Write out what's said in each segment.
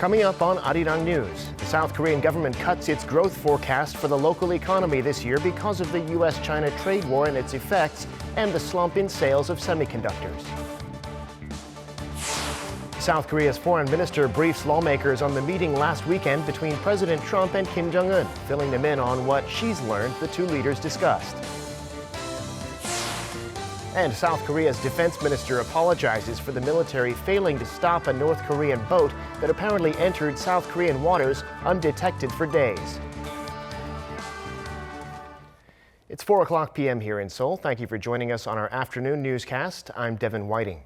Coming up on Arirang News, the South Korean government cuts its growth forecast for the local economy this year because of the U.S.-China trade war and its effects, and the slump in sales of semiconductors. South Korea's foreign minister briefs lawmakers on the meeting last weekend between President Trump and Kim Jong-un, filling them in on what she's learned the two leaders discussed. And South Korea's defense minister apologizes for the military failing to stop a North Korean boat that apparently entered South Korean waters undetected for days. It's 4:00 p.m. here in Seoul. Thank you for joining us on our afternoon newscast. I'm Devin Whiting.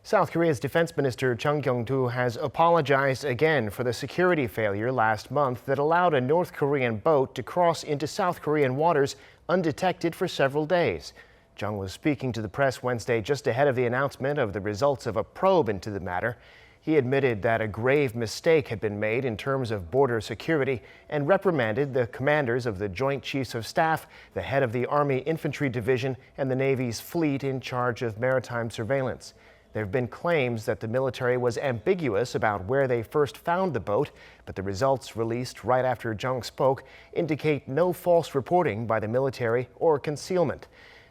South Korea's defense minister Chung Kyung-do has apologized again for the security failure last month that allowed a North Korean boat to cross into South Korean waters undetected for several days. Chung was speaking to the press Wednesday just ahead of the announcement of the results of a probe into the matter. He admitted that a grave mistake had been made in terms of border security and reprimanded the commanders of the Joint Chiefs of Staff, the head of the Army Infantry Division, and the Navy's fleet in charge of maritime surveillance. There have been claims that the military was ambiguous about where they first found the boat, but the results released right after Chung spoke indicate no false reporting by the military or concealment.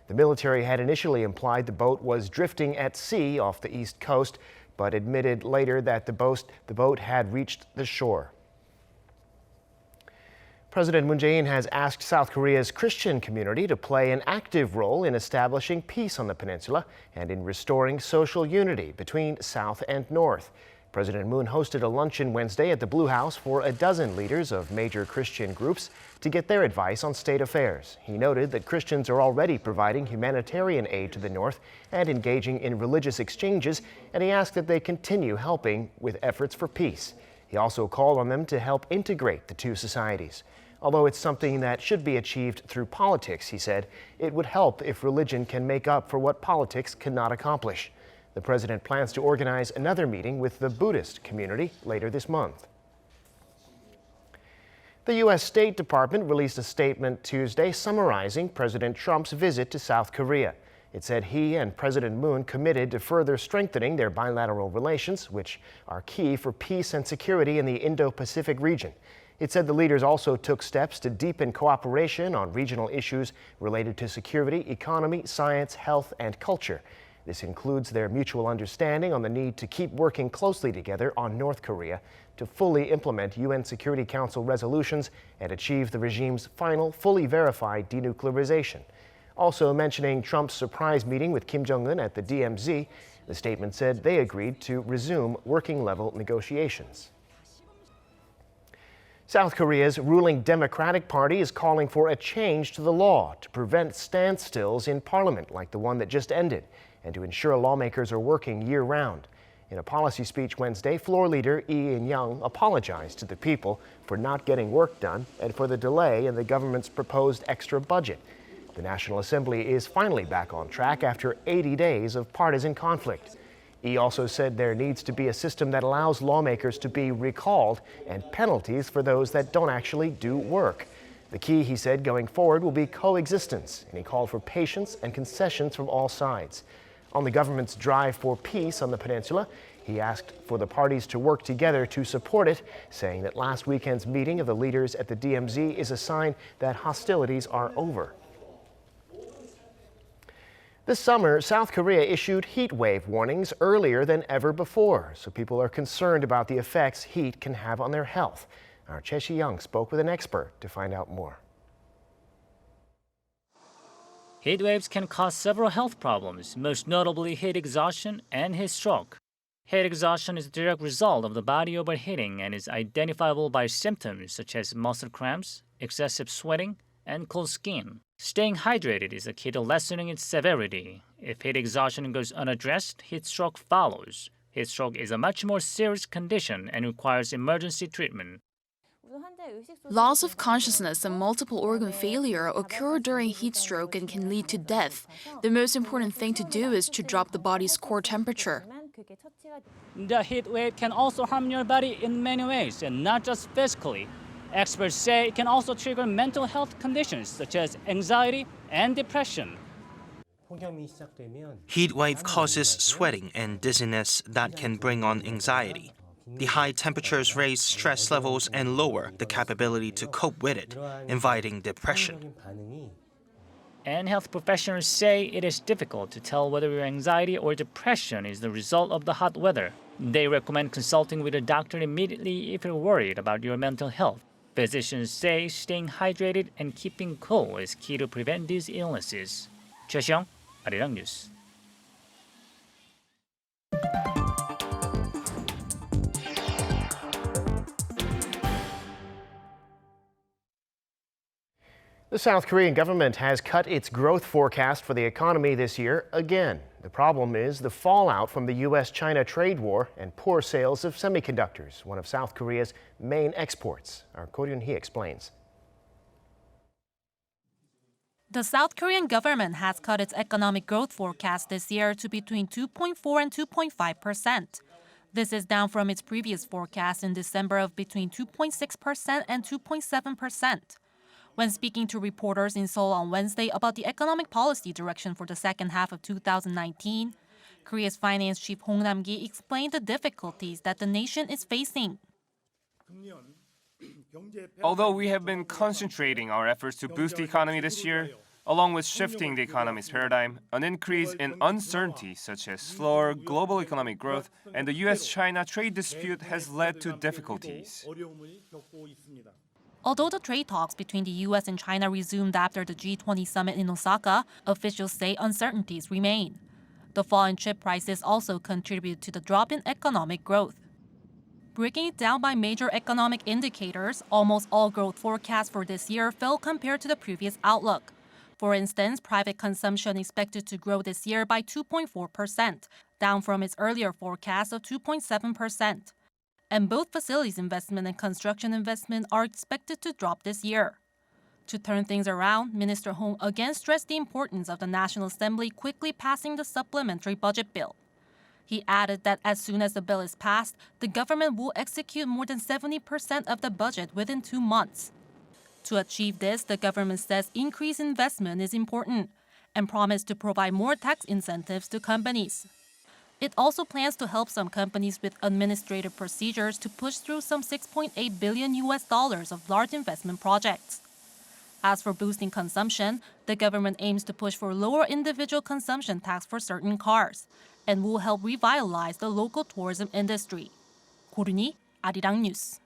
The military had initially implied the boat was drifting at sea off the east coast, but admitted later that the boat had reached the shore. President Moon Jae-in has asked South Korea's Christian community to play an active role in establishing peace on the peninsula and in restoring social unity between South and North. President Moon hosted a luncheon Wednesday at the Blue House for a dozen leaders of major Christian groups to get their advice on state affairs. He noted that Christians are already providing humanitarian aid to the North and engaging in religious exchanges, and he asked that they continue helping with efforts for peace. He also called on them to help integrate the two societies. Although it's something that should be achieved through politics, he said, it would help if religion can make up for what politics cannot accomplish. The president plans to organize another meeting with the Buddhist community later this month. The U.S. State Department released a statement Tuesday summarizing President Trump's visit to South Korea. It said he and President Moon committed to further strengthening their bilateral relations, which are key for peace and security in the Indo-Pacific region. It said the leaders also took steps to deepen cooperation on regional issues related to security, economy, science, health, and culture. This includes their mutual understanding on the need to keep working closely together on North Korea to fully implement UN Security Council resolutions and achieve the regime's final, fully verified denuclearization. Also mentioning Trump's surprise meeting with Kim Jong-un at the DMZ, the statement said they agreed to resume working-level negotiations. South Korea's ruling Democratic Party is calling for a change to the law to prevent standstills in parliament like the one that just ended, and to ensure lawmakers are working year-round. In a policy speech Wednesday, floor leader Lee In-young apologized to the people for not getting work done and for the delay in the government's proposed extra budget. The National Assembly is finally back on track after 80 days of partisan conflict. He also said there needs to be a system that allows lawmakers to be recalled and penalties for those that don't actually do work. The key, he said, going forward will be coexistence, and he called for patience and concessions from all sides. On the government's drive for peace on the peninsula, he asked for the parties to work together to support it, saying that last weekend's meeting of the leaders at the DMZ is a sign that hostilities are over. This summer, South Korea issued heat wave warnings earlier than ever before, so people are concerned about the effects heat can have on their health. Our Choi Si-young spoke with an expert to find out more. Heat waves can cause several health problems, most notably heat exhaustion and heat stroke. Heat exhaustion is a direct result of the body overheating and is identifiable by symptoms such as muscle cramps, excessive sweating, and cold skin. Staying hydrated is a key to lessening its severity. If heat exhaustion goes unaddressed, heat stroke follows. Heat stroke is a much more serious condition and requires emergency treatment. Loss of consciousness and multiple organ failure occur during heat stroke and can lead to death. The most important thing to do is to drop the body's core temperature. The heat wave can also harm your body in many ways, and not just physically. Experts say it can also trigger mental health conditions such as anxiety and depression. Heat wave causes sweating and dizziness that can bring on anxiety. The high temperatures raise stress levels and lower the capability to cope with it, inviting depression. And health professionals say it is difficult to tell whether your anxiety or depression is the result of the hot weather. They recommend consulting with a doctor immediately if you're worried about your mental health. Physicians say staying hydrated and keeping cool is key to prevent these illnesses. Choi Seong, Arirang News. The South Korean government has cut its growth forecast for the economy this year again. The problem is the fallout from the U.S.-China trade war and poor sales of semiconductors, one of South Korea's main exports. Our Korean Hee explains. The South Korean government has cut its economic growth forecast this year to between 2.4 and 2.5%. This is down from its previous forecast in December of between 2.6% and 2.7%. When speaking to reporters in Seoul on Wednesday about the economic policy direction for the second half of 2019, Korea's finance chief Hong Nam-gi explained the difficulties that the nation is facing. Although we have been concentrating our efforts to boost the economy this year, along with shifting the economy's paradigm, an increase in uncertainty such as slower global economic growth and the U.S.-China trade dispute has led to difficulties. Although the trade talks between the U.S. and China resumed after the G20 summit in Osaka, officials say uncertainties remain. The fall in chip prices also contribute to the drop in economic growth. Breaking it down by major economic indicators, almost all growth forecasts for this year fell compared to the previous outlook. For instance, private consumption expected to grow this year by 2.4%, down from its earlier forecast of 2.7%. And both facilities investment and construction investment are expected to drop this year. To turn things around, Minister Hong again stressed the importance of the National Assembly quickly passing the supplementary budget bill. He added that as soon as the bill is passed, the government will execute more than 70% of the budget within 2 months. To achieve this, the government says increased investment is important and promised to provide more tax incentives to companies. It also plans to help some companies with administrative procedures to push through some $6.8 billion of large investment projects. As for boosting consumption, the government aims to push for lower individual consumption tax for certain cars and will help revitalize the local tourism industry. Korean Hee, Arirang News.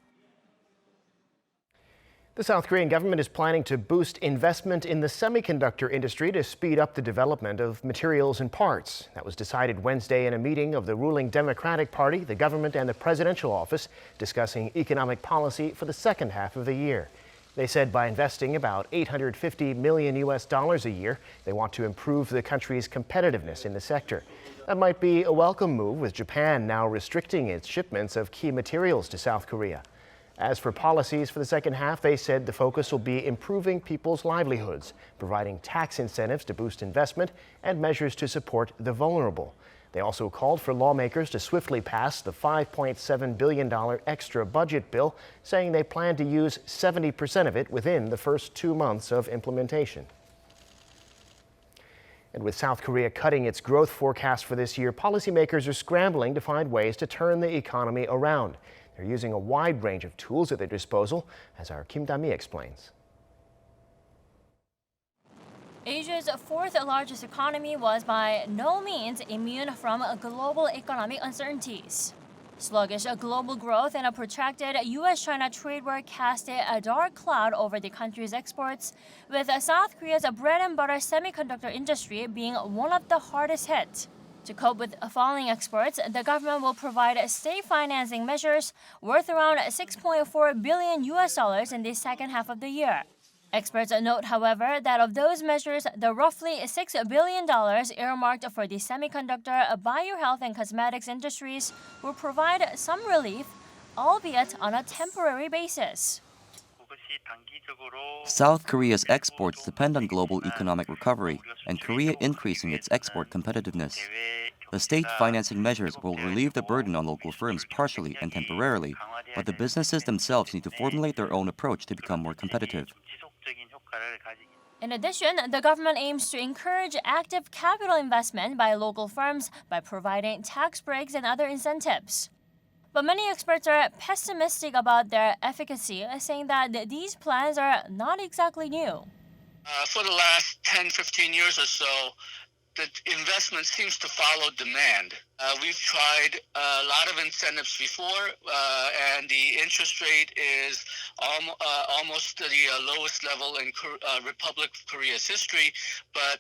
The South Korean government is planning to boost investment in the semiconductor industry to speed up the development of materials and parts. That was decided Wednesday in a meeting of the ruling Democratic Party, the government, and the presidential office discussing economic policy for the second half of the year. They said by investing about $850 million a year, they want to improve the country's competitiveness in the sector. That might be a welcome move, with Japan now restricting its shipments of key materials to South Korea. As for policies for the second half, they said the focus will be improving people's livelihoods, providing tax incentives to boost investment, and measures to support the vulnerable. They also called for lawmakers to swiftly pass the $5.7 billion extra budget bill, saying they plan to use 70% of it within the first 2 months of implementation. And with South Korea cutting its growth forecast for this year, policymakers are scrambling to find ways to turn the economy around. They're using a wide range of tools at their disposal, as our Kim Da-mi explains. Asia's fourth largest economy was by no means immune from global economic uncertainties. Sluggish global growth and a protracted U.S.-China trade war casted a dark cloud over the country's exports, with South Korea's bread-and-butter semiconductor industry being one of the hardest hit. To cope with falling exports, the government will provide state financing measures worth around $6.4 billion in the second half of the year. Experts note, however, that of those measures, the roughly $6 billion earmarked for the semiconductor, biohealth, and cosmetics industries will provide some relief, albeit on a temporary basis. South Korea's exports depend on global economic recovery and Korea increasing its export competitiveness. The state financing measures will relieve the burden on local firms partially and temporarily, but the businesses themselves need to formulate their own approach to become more competitive. In addition, the government aims to encourage active capital investment by local firms by providing tax breaks and other incentives. But many experts are pessimistic about their efficacy, saying that these plans are not exactly new. For the last 10, 15 years or so, the investment seems to follow demand. We've tried a lot of incentives before, and the interest rate is almost the lowest level in Republic of Korea's history, but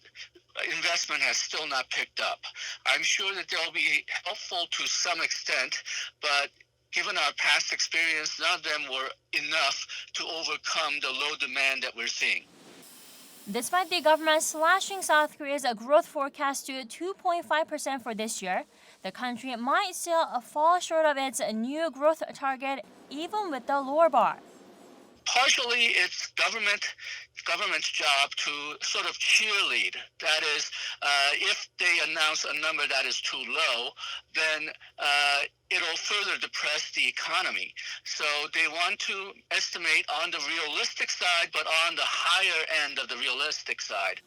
investment has still not picked up. I'm sure that they'll be helpful to some extent, but given our past experience, none of them were enough to overcome the low demand that we're seeing. Despite the government slashing South Korea's growth forecast to 2.5% for this year, the country might still fall short of its new growth target even with the lower bar. Partially, it's government's job to sort of cheerlead. That is, if they announce a number that is too low, then it'll further depress the economy. So they want to estimate on the realistic side, but on the higher end of the realistic side.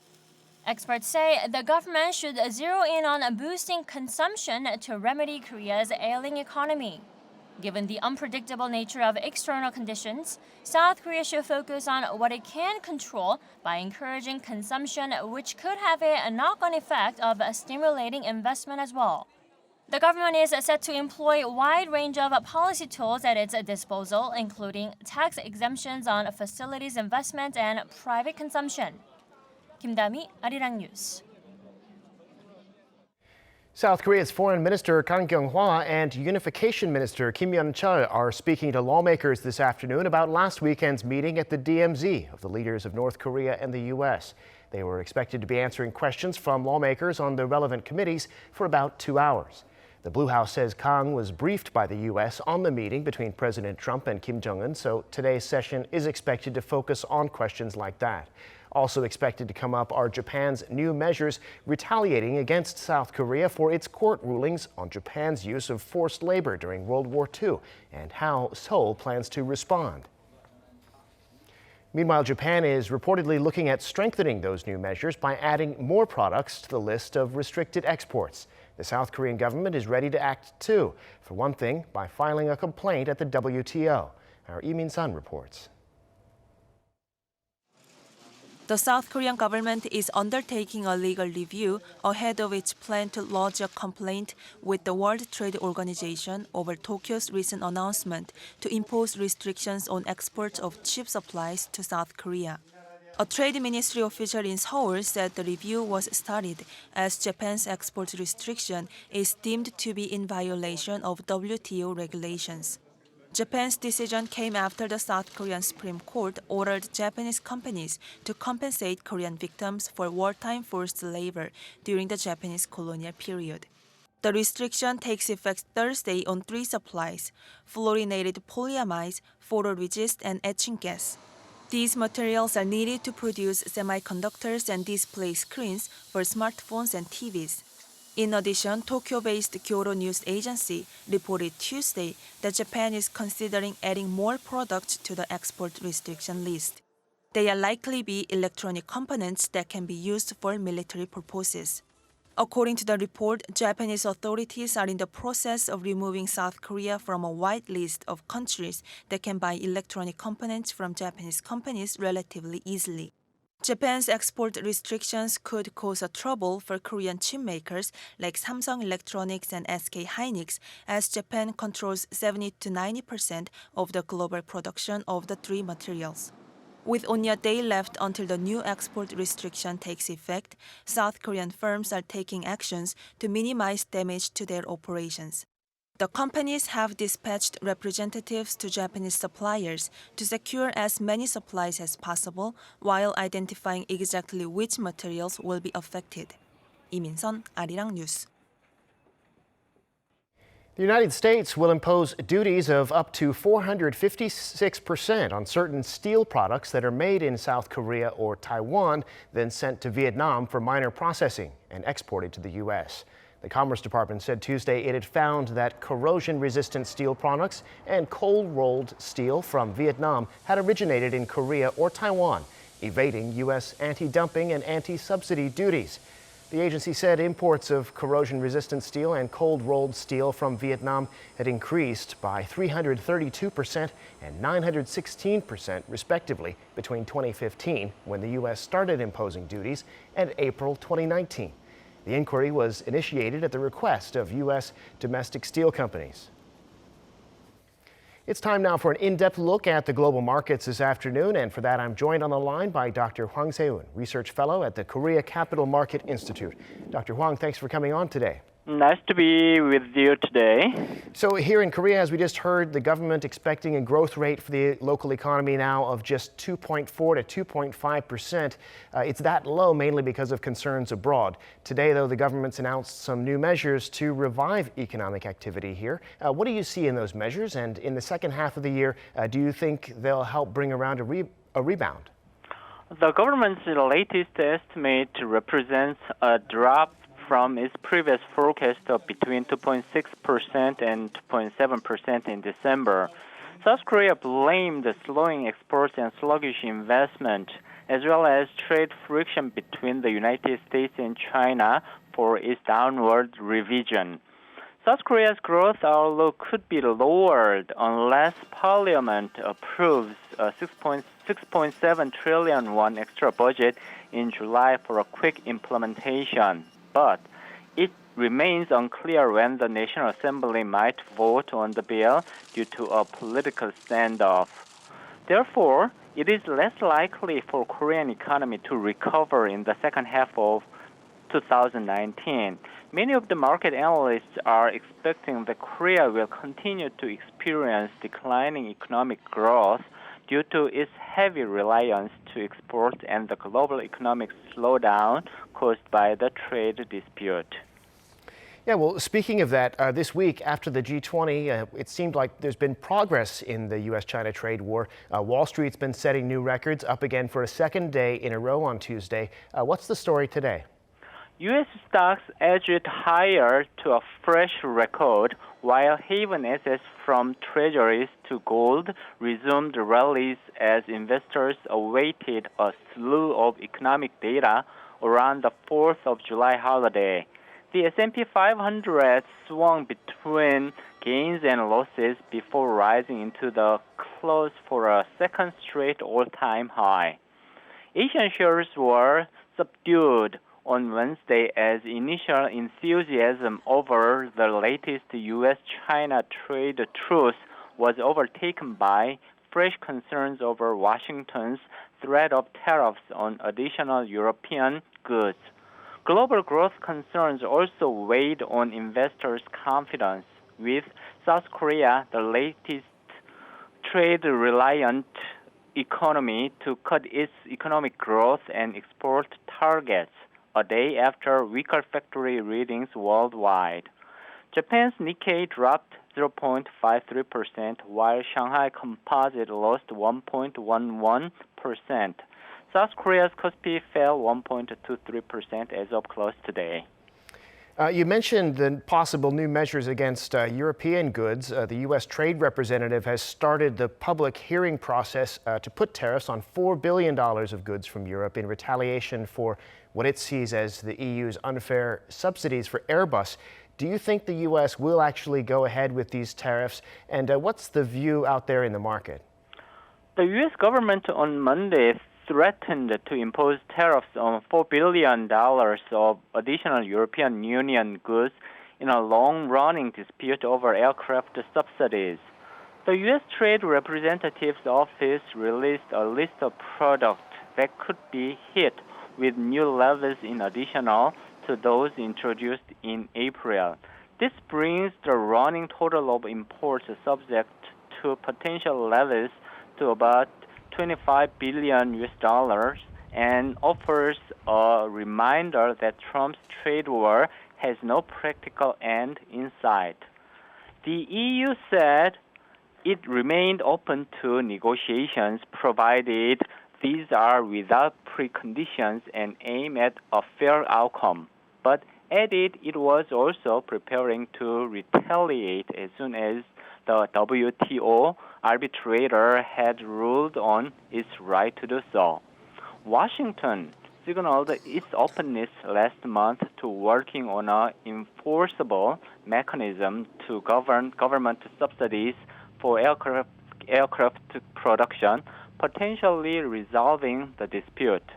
Experts say the government should zero in on boosting consumption to remedy Korea's ailing economy. Given the unpredictable nature of external conditions, South Korea should focus on what it can control by encouraging consumption, which could have a knock-on effect of stimulating investment as well. The government is set to employ a wide range of policy tools at its disposal, including tax exemptions on facilities investment and private consumption. 김다미, Arirang News. South Korea's Foreign Minister Kang and Unification Minister Kim Yeon-chul are speaking to lawmakers this afternoon about last weekend's meeting at the DMZ of the leaders of North Korea and the U.S. They were expected to be answering questions from lawmakers on the relevant committees for about 2 hours. The Blue House says Kang was briefed by the U.S. on the meeting between President Trump and Kim Jong-un, so today's session is expected to focus on questions like that. Also expected to come up are Japan's new measures retaliating against South Korea for its court rulings on Japan's use of forced labor during World War II and how Seoul plans to respond. Meanwhile, Japan is reportedly looking at strengthening those new measures by adding more products to the list of restricted exports. The South Korean government is ready to act too, for one thing, by filing a complaint at the WTO. Our Lee Min-sun reports. The South Korean government is undertaking a legal review ahead of its plan to lodge a complaint with the World Trade Organization over Tokyo's recent announcement to impose restrictions on exports of chip supplies to South Korea. A trade ministry official in Seoul said the review was started as Japan's export restriction is deemed to be in violation of WTO regulations. Japan's decision came after the South Korean Supreme Court ordered Japanese companies to compensate Korean victims for wartime forced labor during the Japanese colonial period. The restriction takes effect Thursday on 3 supplies: fluorinated polyamides, photoresist, and etching gas. These materials are needed to produce semiconductors and display screens for smartphones and TVs. In addition, Tokyo-based Kyoto News Agency reported Tuesday that Japan is considering adding more products to the export restriction list. They are likely be electronic components that can be used for military purposes. According to the report, Japanese authorities are in the process of removing South Korea from a wide list of countries that can buy electronic components from Japanese companies relatively easily. Japan's export restrictions could cause a trouble for Korean chip makers like Samsung Electronics and SK Hynix, as Japan controls 70 to 90% of the global production of the 3 materials. With only a day left until the new export restriction takes effect, South Korean firms are taking actions to minimize damage to their operations. The companies have dispatched representatives to Japanese suppliers to secure as many supplies as possible while identifying exactly which materials will be affected. Lee Min-sun, Arirang News. The United States will impose duties of up to 456% on certain steel products that are made in South Korea or Taiwan, then sent to Vietnam for minor processing and exported to the U.S. The Commerce Department said Tuesday it had found that corrosion-resistant steel products and cold-rolled steel from Vietnam had originated in Korea or Taiwan, evading U.S. anti-dumping and anti-subsidy duties. The agency said imports of corrosion-resistant steel and cold-rolled steel from Vietnam had increased by 332% and 916% respectively between 2015, when the U.S. started imposing duties, and April 2019. The inquiry was initiated at the request of U.S. domestic steel companies. It's time now for an in-depth look at the global markets this afternoon, and for that I'm joined on the line by Dr. Hwang Se-eun, Research Fellow at the Korea Capital Market Institute. Dr. Hwang, thanks for coming on today. Nice to be with you today. So here in Korea, as we just heard, the government expecting a growth rate for the local economy now of just 2.4 to 2.5%. It's that low mainly because of concerns abroad. Today, though, the government's announced some new measures to revive economic activity here. What do you see in those measures? And in the second half of the year, do you think they'll help bring around a rebound? The government's latest estimate represents a drop from its previous forecast of between 2.6% and 2.7% in December. South Korea blamed the slowing exports and sluggish investment, as well as trade friction between the United States and China for its downward revision. South Korea's growth outlook could be lowered unless Parliament approves a 6.7 trillion won extra budget in July for a quick implementation. But it remains unclear when the National Assembly might vote on the bill due to a political standoff. Therefore, it is less likely for Korean economy to recover in the second half of 2019. Many of the market analysts are expecting that Korea will continue to experience declining economic growth due to its heavy reliance to export and the global economic slowdown caused by the trade dispute. Yeah, well, speaking of that, this week after the G20, it seemed like there's been progress in the U.S.-China trade war. Wall Street's been setting new records, up again for a second day in a row on Tuesday. What's the story today? U.S. stocks edged higher to a fresh record, while haven assets from treasuries to gold resumed rallies as investors awaited a slew of economic data around the 4th of July holiday. The S&P 500 swung between gains and losses before rising into the close for a second straight all-time high. Asian shares were subdued on Wednesday as initial enthusiasm over the latest U.S.-China trade truce was overtaken by fresh concerns over Washington's threat of tariffs on additional European goods. Global growth concerns also weighed on investors' confidence, with South Korea, the latest trade-reliant economy, to cut its economic growth and export targets a day after weaker factory readings worldwide. Japan's Nikkei dropped 0.53%, while Shanghai Composite lost 1.11%. South Korea's Kospi fell 1.23% as of close today. You mentioned the possible new measures against European goods. The U.S. Trade Representative has started the public hearing process to put tariffs on $4 billion of goods from Europe in retaliation for what it sees as the EU's unfair subsidies for Airbus. Do you think the U.S. will actually go ahead with these tariffs? And what's the view out there in the market? The U.S. government on Monday threatened to impose tariffs on $4 billion of additional European Union goods in a long-running dispute over aircraft subsidies. The U.S. Trade Representative's office released a list of products that could be hit with new levies in addition to those introduced in April. This brings the running total of imports subject to potential levies to about $25 billion and offers a reminder that Trump's trade war has no practical end in sight. The EU said it remained open to negotiations provided these are without preconditions and aim at a fair outcome, but added it was also preparing to retaliate as soon as the WTO arbitrator had ruled on its right to do so. Washington signaled its openness last month to working on an enforceable mechanism to govern government subsidies for aircraft production, potentially resolving the dispute.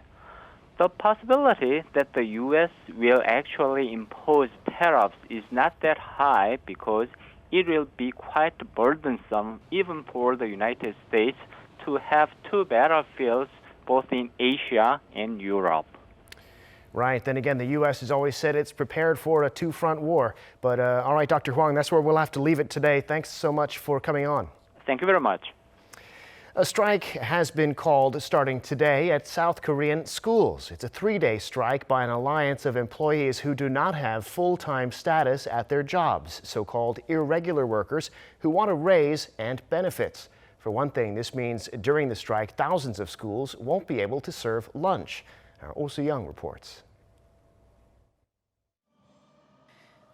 The possibility that the U.S. will actually impose tariffs is not that high because it will be quite burdensome even for the United States to have two battlefields both in Asia and Europe. Right. Then again, the U.S. has always said it's prepared for a two-front war. But all right, Dr. Huang, that's where we'll have to leave it today. Thanks so much for coming on. Thank you very much. A strike has been called starting today at South Korean schools. It's a 3-day strike by an alliance of employees who do not have full-time status at their jobs, so-called irregular workers who want a raise and benefits. For one thing, this means during the strike, thousands of schools won't be able to serve lunch. Our Oh Soo-young reports.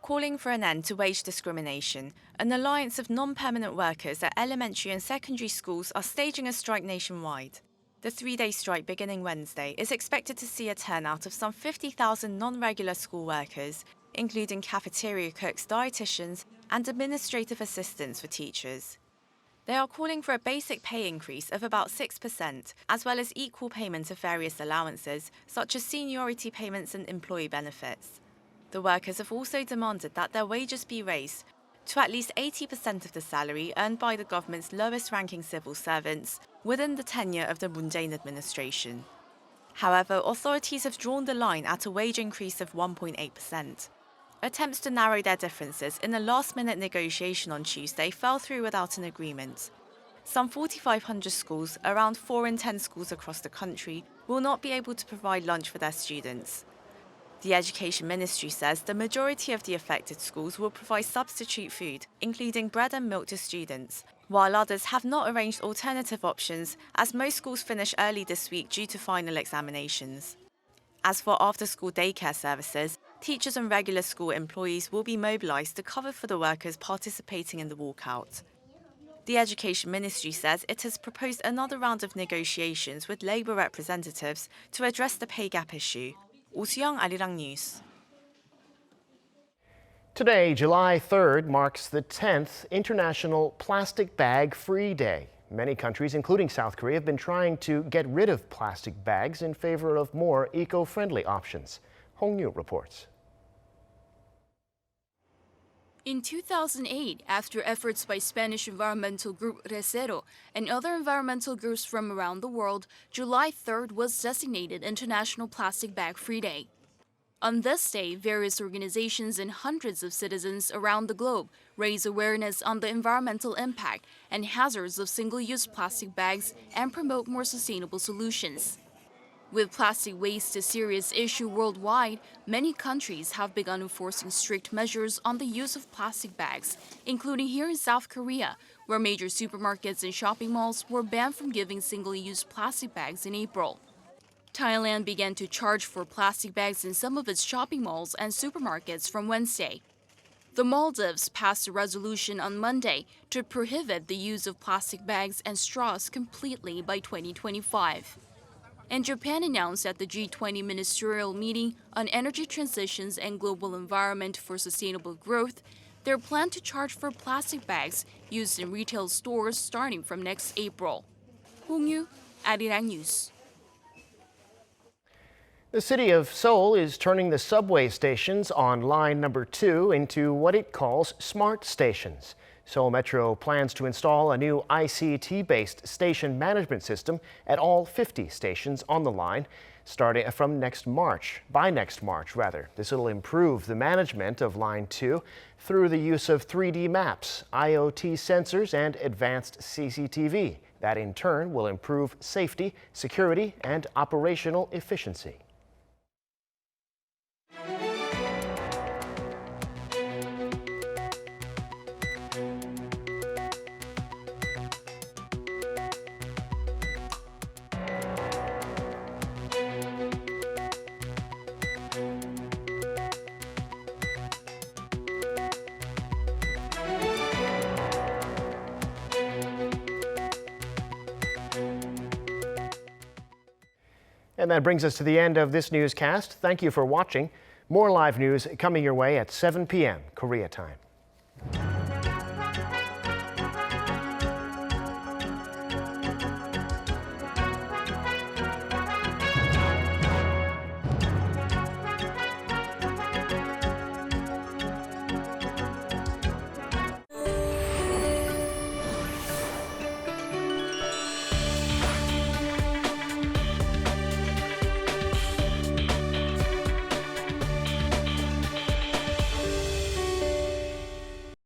Calling for an end to wage discrimination, an alliance of non-permanent workers at elementary and secondary schools are staging a strike nationwide. The 3-day strike beginning Wednesday is expected to see a turnout of some 50,000 non-regular school workers, including cafeteria cooks, dietitians, and administrative assistants for teachers. They are calling for a basic pay increase of about 6%, as well as equal payment of various allowances, such as seniority payments and employee benefits. The workers have also demanded that their wages be raised to at least 80% of the salary earned by the government's lowest-ranking civil servants within the tenure of the Moon Jae-in administration. However, authorities have drawn the line at a wage increase of 1.8%. Attempts to narrow their differences in a last-minute negotiation on Tuesday fell through without an agreement. Some 4,500 schools, around 4 in 10 schools across the country, will not be able to provide lunch for their students. The Education Ministry says the majority of the affected schools will provide substitute food, including bread and milk to students, while others have not arranged alternative options as most schools finish early this week due to final examinations. As for after-school daycare services, teachers and regular school employees will be mobilised to cover for the workers participating in the walkout. The Education Ministry says it has proposed another round of negotiations with Labour representatives to address the pay gap issue. Oh Soo-young, Arirang News. Today, July 3rd, marks the 10th International Plastic Bag Free Day. Many countries, including South Korea, have been trying to get rid of plastic bags in favor of more eco-friendly options. Hong Yu reports. In 2008, after efforts by Spanish environmental group Recero and other environmental groups from around the world, July 3rd was designated International Plastic Bag Free Day. On this day, various organizations and hundreds of citizens around the globe raise awareness on the environmental impact and hazards of single-use plastic bags and promote more sustainable solutions. With plastic waste a serious issue worldwide, many countries have begun enforcing strict measures on the use of plastic bags, including here in South Korea, where major supermarkets and shopping malls were banned from giving single-use plastic bags in April. Thailand began to charge for plastic bags in some of its shopping malls and supermarkets from Wednesday. The Maldives passed a resolution on Monday to prohibit the use of plastic bags and straws completely by 2025. And Japan announced at the G20 ministerial meeting on energy transitions and global environment for sustainable growth their plan to charge for plastic bags used in retail stores starting from next April. Hong Yu, Arirang News. The city of Seoul is turning the subway stations on line number 2 into what it calls smart stations. Seoul Metro plans to install a new ICT-based station management system at all 50 stations on the line, starting from by next March. This will improve the management of Line 2 through the use of 3D maps, IoT sensors, and advanced CCTV. That in turn will improve safety, security, and operational efficiency. And that brings us to the end of this newscast. Thank you for watching. More live news coming your way at 7 p.m. Korea time.